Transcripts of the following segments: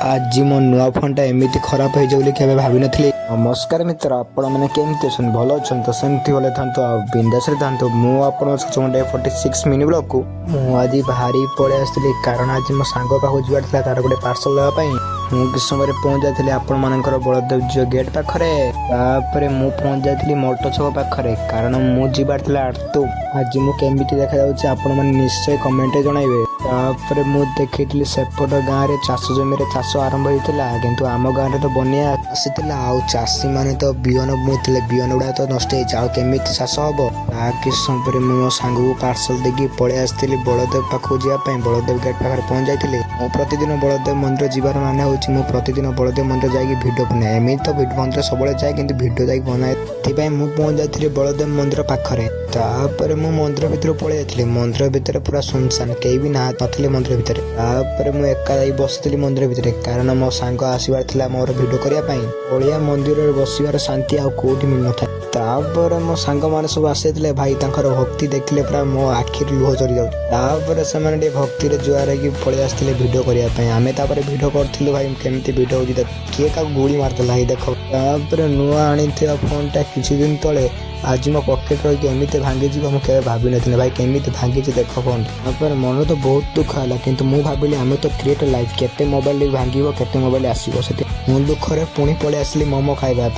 आज मो नुआ फोनटा एमती खराब हो जाए केवे भाभी नी। नमस्कार मित्र, आपण मैंने केमती अच्छा भल अच्छा तो सेमती भले था बिंदास था। मुझे 46 मिनी ब्लॉक को मुझे बाहरी पलि आसती कारण आज मो सांग पाक जावार तार गोटे पार्सल देवाई मुझे समय पहुँच जाती आपण मानकर बलदेव जो गेट पाखे मुझे पहुँच जाती मोटो छक पाखे कारण मुझे आर्तु आज मुझे देखा आपण मैंने निश्चय कमेंट जनइबे। तापर मु देखी सेपट गाँव में चाष जमी चाष आरंभ होता किंतु आम गाँव में तो बनिया आसीला चाषी मैंने तो बिहन बुणुले बिहन गुड़ा तो नष्ट होमी चाष हम किस समय मो सांग को पार्सल देकी पलि आसती बलदेव पाखक जावाई बलदेव गेट पाखे पहुँच जाती। मु प्रतिदिन बलदेव मंदिर जीवार माने हूँ प्रतिदिन बलदेव मंदिर जाकि भिडियो बनाए एमती तो मंदिर सब जाए कि भिडियो जाकि बनाए मुझे पहुँच जाती बलदेव मंदिर पाखे। तापर मु मंदिर भितर पलि जाती मंदिर भितर पूरा सुनसान कहीं भी ना नथिले मंदिर भितर। तापर मु एका बसती मंदिर भितर कारण मो सांग आसबार था मोर भिडियो करने ओडिया मंदिर बसबार शांति आउ कौटी मिल न था। तापर मो सांग मैंने सब आसी भाई भक्ति देखले पूरा मो आखिर लुह चढ़ी जाऊपर से भक्ति जुआर की पलि आसते भिडियो करने आम भिडियो करूँ भाई केमती भिडियो हो किए का गुड़ी मारदेला देख। तापर नुआ आनी फोनटा किसी दिन तले आज मो पकेट रही एमती भांगी मुझे भाभी नी भाई केमी भांगी देख फोन। तापर मन तो बहुत दुख है किंतु मु भाविली आम तो क्रिएट लाइफ केते मोबाइल भांगी केते मोबाइल आसो से मु दुखरे पुणी पलि आसली मोमो खावाई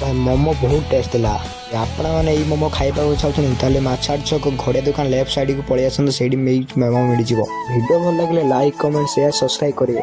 भाई मोमो बहुत टेस्ट था। आपण मैंने ये मोमो खाइबा चाहते माछाड़ छक घड़िया दुकान लेफ्ट साइड को पलि आसते से मोमो मिल जाव। वीडियो भल लगे लाइक कमेंट शेयर सब्सक्राइब करेंगे।